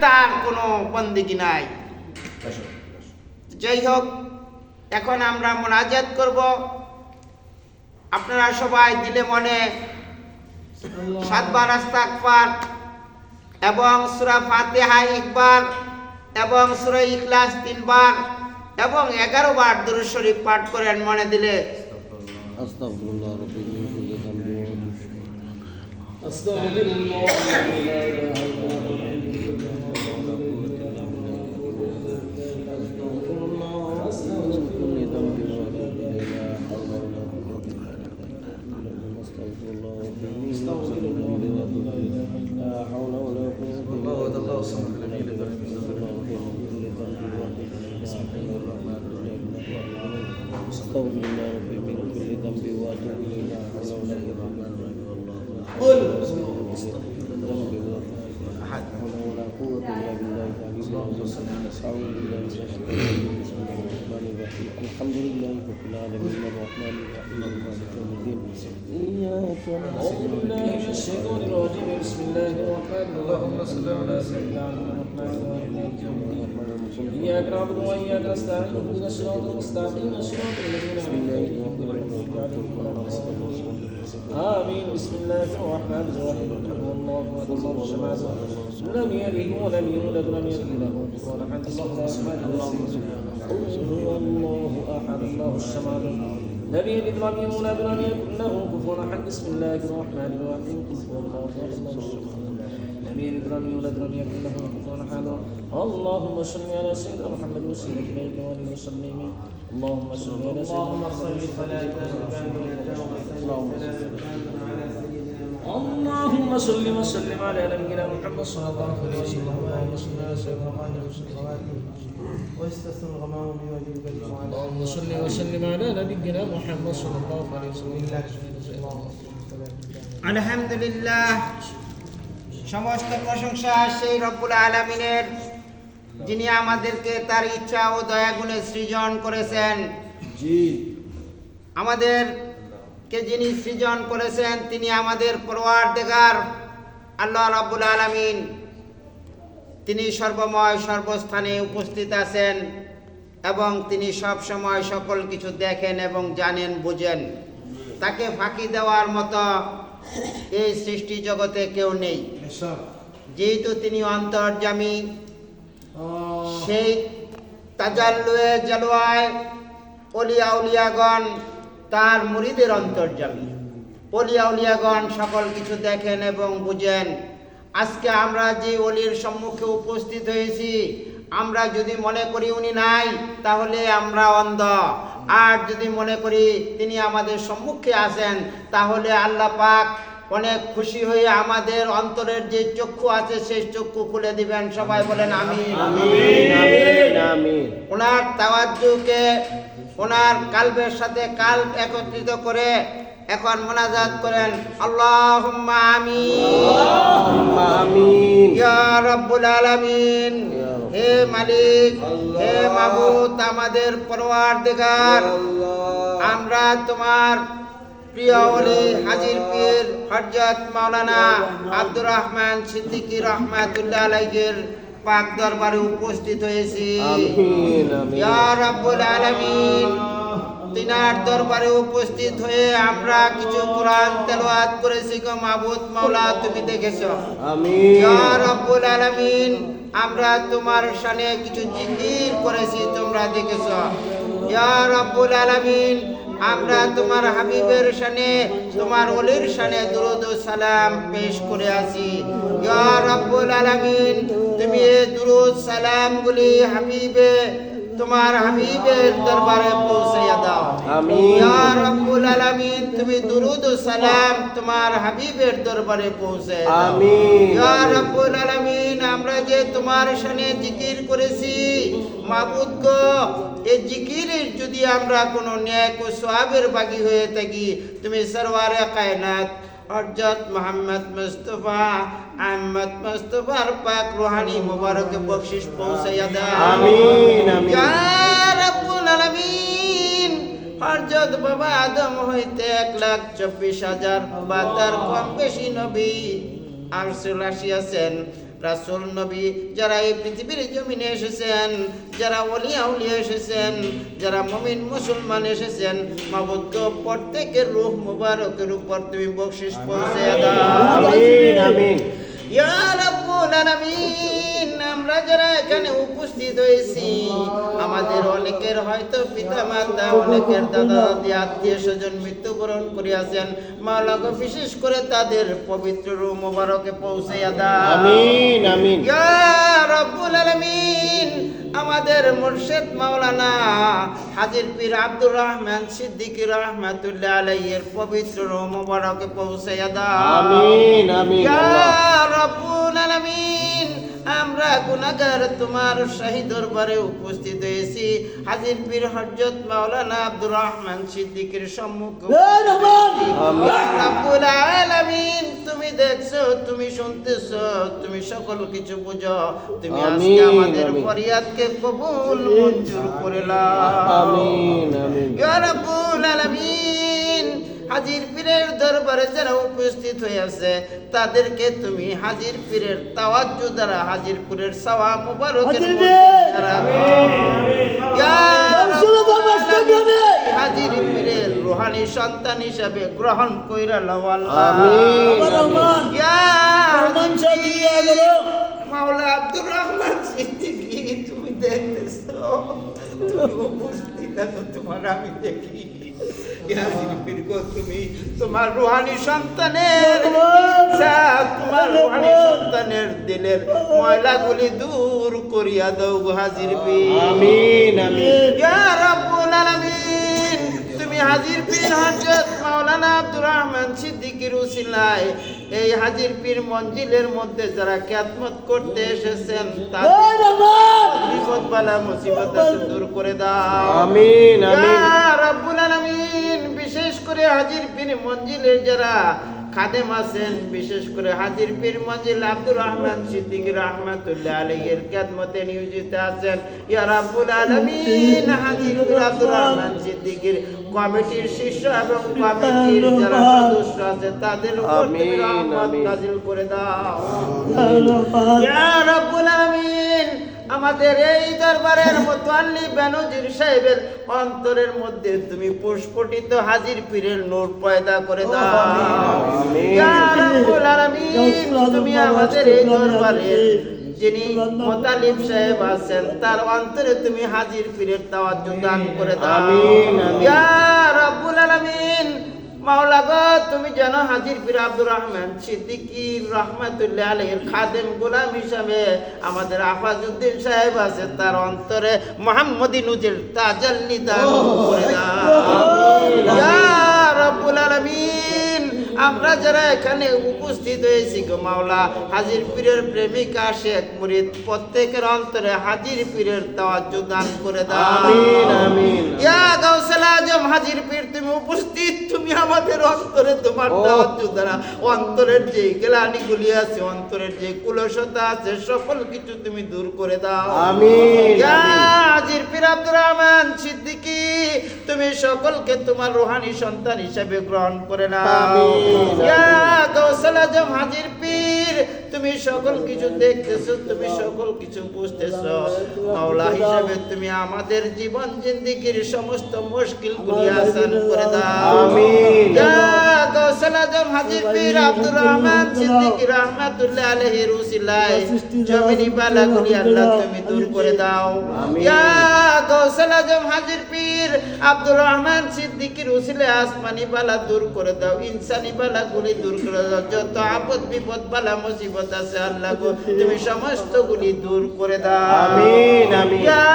তার কোনো বন্দেগী নাই। যাই হোক, এখন আমরা মুনাজাত করব। আপনারা সবাই দিলে মনে 7 বার আস্তাগফার এবং সূরা ফাতিহা 1 বার এবং সূরা ইখলাস 3 বার এবং 11 বার দুরূদ শরীফ পাঠ করেন মনে দিলে। আস্তাগফিরুল্লাহ রাব্বি মিন কুল্লি যামবিন Alhamdulillah rabbil alamin arrahmanir rahim maliki yawmiddin iyyaka na'budu wa iyyaka nasta'in bismillahir rahmanir rahim salli ala sayyidina Muhammad iyyaka na'budu wa iyyaka nasta'in ihdinas siratal mustaqim siratal ladzina an'amta alaihim آمين بسم الله الرحمن الرحيم الله أكبر الشمس لم يلد ولم يولد ولم يكن له كفوا أحد الله أحد الله الصمد لم يلد ولم يولد ولم يكن له كفوا أحد بسم الله الرحمن الرحيم قل هو الله أحد لم يلد ولم يولد ولم يكن له كفوا أحد اللهم صل على سيدنا محمد وسلم إليك وآله وسلم اللهم صل على سيدنا محمد اللهم صل وسلم على نبينا محمد صلى الله عليه وسلم اللهم صل على سيدنا محمد واستثنى الغمام بوجه الكريم اللهم صل وسلم على نبينا محمد صلى الله عليه وسلم আলহামদুলিল্লাহ, সমস্ত প্রশংসা সেই রব্বুল আলামিনের, যিনি আমাদেরকে তার ইচ্ছা ও দয়াগুণে সৃজন করেছেন। আমাদেরকে যিনি সৃজন করেছেন তিনি আমাদের পরওয়ারদিগার আল্লাহ রাব্বুল আলামিন। তিনি সর্বময় সর্বস্থানে উপস্থিত আছেন এবং তিনি সব সময় সকল কিছু দেখেন এবং জানেন, বুঝেন। তাকে ফাঁকি দেওয়ার মতো এই সৃষ্টি জগতে কেউ নেই। যেহেতু তিনি অন্তর্যামী, সেই তাজাল্লুয়ে জালওয়ায় ওলিয়া উলিয়াগণ তার মুরিদের অন্তর্যামী। ওলিয়া উলিয়াগণ সকল কিছু দেখেন এবং বুঝেন। আজকে আমরা যে ওলির সম্মুখে উপস্থিত হয়েছি, আমরা যদি মনে করি উনি নাই তাহলে আমরা অন্ধ, আর যদি মনে করি তিনি আমাদের সম্মুখে আছেন তাহলে আল্লাহ পাক অনেক খুশি হয়ে আমাদের অন্তরের যে চক্ষু আছে সেই চক্ষু খুলে দিবেন। সবাই বলেন আমিন। ওনার তাওয়াজ্জুকে ওনার কালবের সাথে কালব একত্রিত করে এখন মুনাজাত করেন, আল্লাহুম্মা আমিন ইয়া রাব্বুল আলামিন। হে মালিক, হে মাবুদ, আমাদের পরওয়ারদিগার, আমরা তোমার প্রিয় ওলি হাজির পীর হযরত মাওলানা আব্দুর রহমান সিদ্দিকী রাহমাতুল্লাহ আলাইহির পাক দরবারে উপস্থিত হয়েছি। ইয়া রাব্বুল আলামিন, তিনার দরবারে উপস্থিত হয়ে আমরা কিছু কোরআন তেলাওয়াত করেছি গো মাবুদ মাওলা, তুমি দেখেছো। ইয়া রাব্বুল আলামিন, আমরা তোমার শানে কিছু জিকির করেছি, তোমরা দেখেছো। ইয়া রাব্বুল আলামিন, আমরা তোমার হাবিবের শানে, তোমার ওলির শানে দুরূদ ও সালাম পেশ করে আছি। ইয়া রাব্বুল আলামিন, তুমি এই দুরূদ সালামগুলি তোমার হাবিবের দরবারে পৌঁছাইয়া দাও। ইয়া রাব্বুল আলামিন, তুমি দুরূদ ও সালাম তোমার হাবিবের দরবারে পৌঁছে দাও। ইয়া রাব্বুল আলামিন, আমরা যে তোমার শানে জিকির করেছি মাবুদ গো, এই জিকিরের যদি আমরা কোনো নেক ও সওয়াবের ভাগী হয়ে থাকি, তুমি সরওয়ারে কায়নাত হযরত মুহাম্মদ মুস্তাফা আহমদ মুস্তাফার পাক রুহানি মুবারক বখশিশ পৌঁছাইয়া দাও। আমিন আমিন। ইয়া রাব্বুল আলামিন, হযরত বাবা আদম হইতে 1,24,000 বা তার কম বেশি নবী রাসূল আসিয়াছেন। রাসূল নবী যারা এই পৃথিবীর জমিনে এসেছেন, যারা ওলিয়া উলিয়া এসেছেন, যারা মুমিন মুসলমান এসেছেন, মাবুদ গো প্রত্যেকের রূহ মুবারকের উপর তুমি বকশিশ পৌঁছে দাও। আমিন আমিন। ইয়া রাব্বুল আলামিন, আমরা যারা এখানে উপস্থিত হয়েছি, আমাদের অনেকের হয়তো পিতা মাতা, অনেকের দাদা দাদি, আত্মীয় স্বজন মৃত্যুবরণ করিয়াছেন। মাওলা গো বিশেষ করে তাদের পবিত্র রূহ মুবারকে পৌঁছে দাও। আমিন আমিন। ইয়া রাব্বুল আলামিন, আমাদের মুর্শিদ মাওলানা হাজির পীর আব্দুর রহমান সিদ্দিকী রহমাতুল্লাহ আলাইহির পবিত্র রূহ মুবারকে পৌঁছে দাও। আমিন আমিন। ইয়া আল্লাহ রাব্বুল আলামিন, আমরা গুনাহগার তোমার শাহী দরবারে উপস্থিত হয়েছি। হাজির পীর হযরত মাওলানা আব্দুর রহমান সিদ্দিকীর সম্মুখে ইয়া রাব্বুল আলামিন, তুমি দেখছো, তুমি শুনতেছো, তুমি সকল কিছু বুঝো। তুমি আজকে আমিন, আমাদের আমিন। ফরিয়াদকে কবুল মঞ্জুর করে নাও। আমিন আমিন। ইয়া রাব্বুল আলামিন, হাজির পীরের দরবারে যারা উপস্থিত হয়ে আছে তাদেরকে তুমি হাজির পীরের তাওয়াজ্জু দ্বারা হাজির পীরের সওয়াব মুবারকের মধ্যে রাখো। ইয়া রাব্বুল আলামিন, হাজির পীরের রূহানি সন্তান হিসাবে গ্রহণ কইরা লও আল্লাহ। আমিন। ইয়া মাওলা আব্দুর রহমান সিদ্দিকী, তুমি দেখতেছো, তুমি উপস্থিত আছো, তোমার আমি দেখি। ইয়া হাজির গো, তুমি তোমার রূহানি সন্তানের ইচ্ছা, তোমার রূহানি সন্তানের দিলের ময়লাগুলি দূর করিয়া দাও গো হাজির পীর। আমিন আমিন। ইয়া রাব্বুল আলামিন, তুমি হাজির পীর হযরত মাওলানা আব্দুর রহমান সিদ্দিকীর উসিলায় এই হাজির পীর মঞ্জিলের মধ্যে যারা খিদমত করতে এসেছেন তাদের বিপদ বালা মুসিবত দূর করে দাও। আমিন আমিন। ইয়া রাব্বুল আলামিন, বিশেষ করে হাজির পীর মঞ্জিলের যারা খাদেম আছেন, বিশেষ করে হাজির পীর মঞ্জিল আব্দুর রহমান সিদ্দিকী রহমাতুল্লাহ আলাইহির খিদমতে নিয়োজিত আছেন। ইয়া রাব্বুল আলামিন, হাজির পীর আব্দুর রহমান সিদ্দিকীর কমিটির শিষ্য এবং কমিটির যারা সদস্য আছে তাদের উপর তুমি রহমত নাযিল করে দাও। ইয়া রাব্বুল আলামিন, আমাদের এই দরবারের মুতাল্লি বেনজির সাহেবের অন্তরের মধ্যে তুমি পুষ্পটিত হাজির পীরের নূর পয়দা করে দাও। ইয়া রাব্বুল আলামিন, তুমি আমাদের এই দরবারের যিনি মুতালিব সাহেব আছেন তার অন্তরে তুমি হাজির পীরের তাওয়াজ্জু দান করে দাও। আমিন আমিন। ইয়া রাব্বুল আলামিন, মাওলা গো, তুমি যেন হাজির পীর আব্দুর রহমান সিদ্দিকী রহমাতুল্লাহ আলাইহির খাদেম গোলাম হিসাবে আমাদের আফাজউদ্দিন সাহেব আছে তার অন্তরে মুহাম্মদী নূরের তাজাল্লি দান করে দাও। ইয়া রাব্বুল আলামিন, আমরা যারা এখানে উপস্থিত হয়েছি গো মাওলা, হাজির পীরের প্রেমিক আশিক মুরিদ প্রত্যেকের অন্তরে হাজির পীরের তাওয়াজ্জু দান করে দাও। আমিন আমিন। ইয়া গাউসুল আজম হাজির পীর, তুমি উপস্থিত, তুমি আমাদের অন্তরে তোমার তাওয়াজ্জু দ্বারা অন্তরের যে গ্লানিগুলি আছে, অন্তরের যে কুলসতা আছে, সকল কিছু তুমি দূর করে দাও। আমিন ইয়া আমিন। হাজির পীর আব্দুর রহমান সিদ্দিকী, তুমি সকলকে তোমার রূহানি সন্তান হিসেবে গ্রহণ করে নাও। আমিন। ইয়া গাউসুল আজম হাজির পীর, তুমি সকল কিছু দেখতেছো, তুমি সকল কিছু বুঝতেছো। মাওলা হিসাবে তুমি আমাদের জীবন জিন্দেগীর সমস্ত মুশকিলগুলি আসান করে দাও। আমিন। ইয়া গাউসুল আজম হাজির পীর আব্দুর রহমান সিদ্দিকী রহমাতুল্লাহ আলাইহির উসিলায় জমিনি বালাগুলি আল্লাহ তুমি দূর করে দাও। আমিন। ইয়া গাউসুল আজম হাজির পীর আব্দুর রহমান সিদ্দিকীর উসিলায় আসমানি বালা দূর করে দাও, ইনসানি বালাগুলি দূর করে দাও। যত আপদ বিপদ বালা মুসিবত আছে আল্লাহ গো, তুমি সমস্তগুলি দূর করে দাও। আমিন আমিন। ইয়া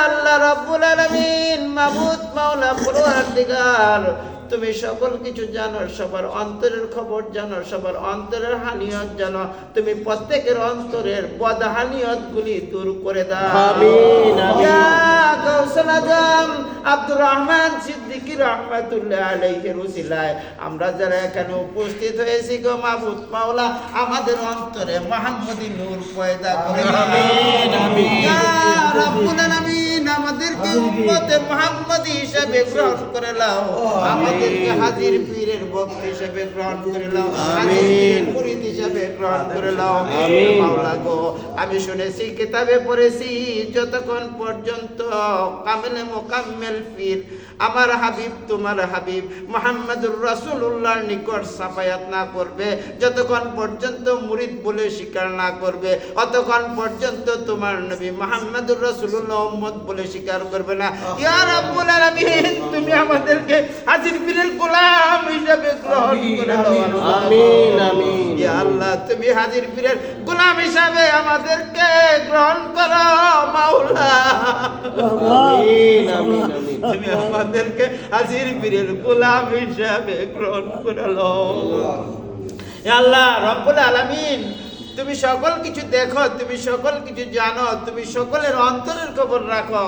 আল্লাহ রাব্বুল আলামিন, মাবুদ মাওলা পরওয়ারদিগার, তুমি সকল কিছু জানো, সবার অন্তরের খবর জানো, সবার অন্তরের হানিয়ত জানো। তুমি প্রত্যেকের অন্তরের বদহানিয়ত গুলি দূর করে দাও। আমিন আমিন। ইয়া গাউসুল আজম আব্দুর রহমান সিদ্দিকী রহমাতুল্লাহ আলাইহির উসিলায় আমরা যারা এখানে উপস্থিত হয়েছি গো মাবুদ মাওলা, আমাদের অন্তরে মুহাম্মদী নূর পয়দা করে দাও। আমিন আমিন। ইয়া রাব্বুল আলামিন, আমাদেরকে উম্মতে মুহাম্মদী হিসেবে গ্রহণ করে নাও, আমাদেরকে হাজির পীরের ভক্ত হিসেবে গ্রহণ করে নাও, হাজির পীরের মুরিদ হিসেবে গ্রহণ করে নাও। মাওলা গো, আমি শুনেছি, কিতাবে পড়েছি, যতক্ষণ পর্যন্ত কামেলে মোকাম্মেল পীর আমার হাবিব তোমার হাবিব মুহাম্মদুর রাসূলুল্লাহর নিকট সাফায়াত না করবে, যতক্ষণ পর্যন্ত মুরিদ বলে স্বীকার না করবে, অতক্ষণ পর্যন্ত তোমার নবী মুহাম্মদুর রাসূলুল্লাহ উম্মত বলে স্বীকার করবে না। ইয়া রাব্বুল আলামিন, তুমি আমাদেরকে হাজির পীরের গোলাম হিসেবে গ্রহণ করে নাও। আমিন আমিন। ইয়া আল্লাহ, তুমি হাজির পীরের গোলাম হিসাবে আমাদেরকে গ্রহণ করো মাওলা। আমিন আমিন আমিন। তুমি আমাদেরকে হাজির পীরের গোলাম হিসাবে গ্রহণ করে নাও। হে আল্লাহ রব্বুল আলামিন, তুমি সকল কিছু দেখো, তুমি সকল কিছু জানো, তুমি সকলের অন্তরের খবর রাখো।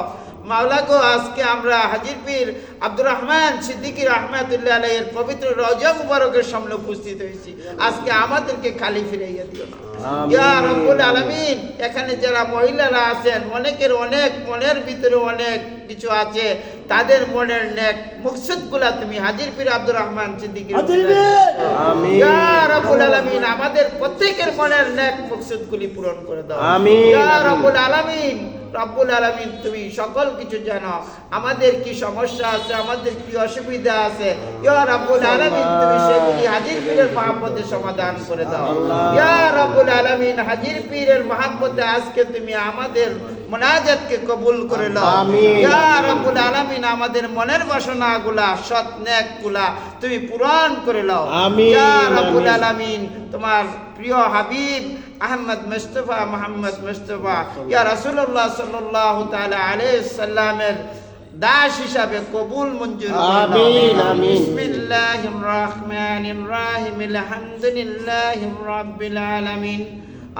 মাওলা গো, আজকে আমরা হাজির পীর আব্দুর রহমান সিদ্দিকী রাহমাতুল্লাহ আলাইহির পবিত্র রওজা মুবারকের সামনে উপস্থিত হয়েছি। আজকে আমাদেরকে খালি ফিরাইয়া দিও না ইয়া রাব্বুল আলামিন। এখানে যারা মহিলারা আছেন, অনেকের অনেক মনের ভিতরে অনেক কিছু আছে, তাদের মনের নেক মকসদগুলা তুমি হাজির পীর আব্দুর রহমান সিদ্দিকী আমিন। ইয়া রাব্বুল আলামিন, আমাদের প্রত্যেকের মনের নেক মকসদগুলি পূরণ করে দাও আমিন। ইয়া রাব্বুল আলামিন। রব্বুল আলামিন, তুমি সকল কিছু জানো, আমাদের কি সমস্যা আছে, আমাদের কি অসুবিধা আছে, ইয়া রাব্বুল আলামিন, তুমি সেগুলি হাজির পীরের মহব্বতে সমাধান করে দাও ইয়া রাব্বুল আলামিন। হাজির পীরের মহব্বতে আজকে তুমি আমাদের মুনাজাতকে কবুল করে নাও আমিন। ইয়া রাব্বুল আলামিন। আমাদের মনের বাসনাগুলা, সৎ নেকগুলা তুমি পূরণ করে নাও আমিন। ইয়া রাব্বুল আলামিন। তোমার প্রিয় হাবিব আহমদ মুস্তাফা মোহাম্মদ মুস্তাফা ইয়া রাসূলুল্লাহ সাল্লাল্লাহু তাআলা আলাইহি সাল্লামের দাস হিসাবে কবুল মঞ্জুর করে নাও। আমিন আমিন। বিসমিল্লাহির রাহমানির রাহিম, আলহামদুলিল্লাহি রাব্বিল আলামিন,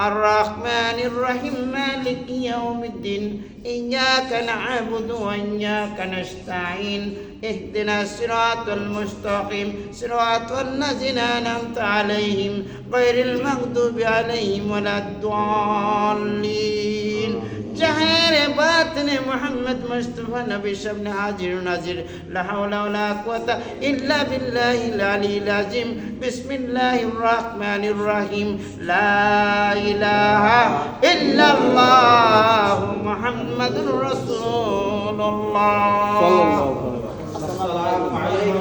الرحمن الرحيم مالك يوم الدين إياك نعبد وإياك نستعين اهدنا الصراط المستقيم صراط الذين أنعمت عليهم غير المغضوب عليهم ولا الضالين جهر باطن محمد مصطفى نبي شبن حاضر ناظر لا حول ولا قوة إلا بالله العلي العظيم بسم الله الرحمن الرحيم لا إله إلا الله محمد رسول الله সাল্লাল্লাহু আলাইহি ওয়া সাল্লাম।